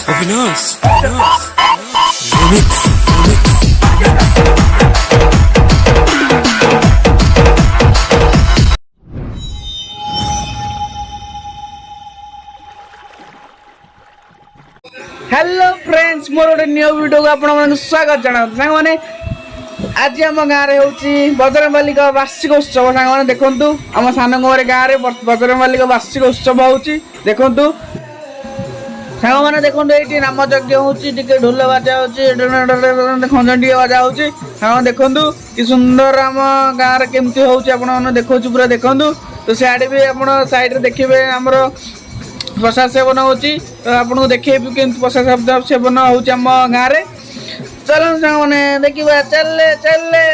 Avinas. Remix. Hello friends मोर गोटे new video को आपण स्वागत जना सांग माने आज आम गाँव में होची बजरंगबली का वार्षिक उत्सव सांग माने देखंतु आम सानकुमारी गाँव में बजरंगबली का वार्षिक उत्सव होची देखंतु सांग माने देखंतु एठी नाम यज्ञ होची टिके ढोल बाजा होची खंजंडी बाजा होची सांग देखंतु कि सुंदर आम गाँव रे केमती होची आपण माने देखौछु पूरा देखंतु तो सियाडे भी आपण साइड रे देखिबे हमरो प्रसाद सेवन होची तो आपको देखे प्रसाद सेवन होची आम गाँव में चलो सांग मैंने देखा चले चले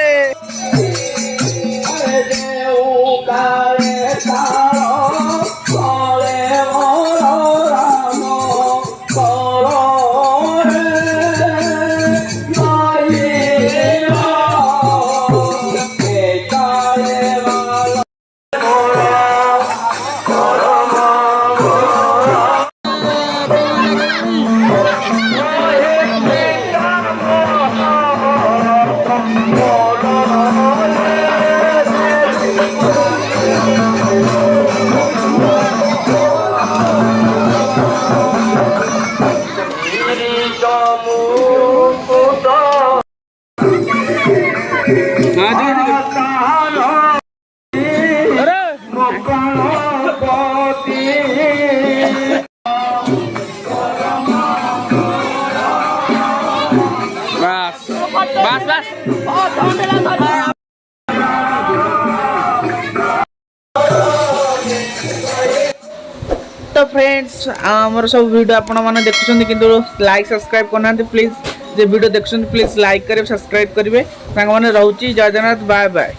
तो फ्रेंड्स आमर सब वीडियो आपण माने देखुछन किंतु लाइक सब्सक्राइब करना प्लीज जे वीडियो देखुछन प्लीज लाइक करे सब्सक्राइब करिवे सांग माने रहउची जय जगन्नाथ बाय बाय।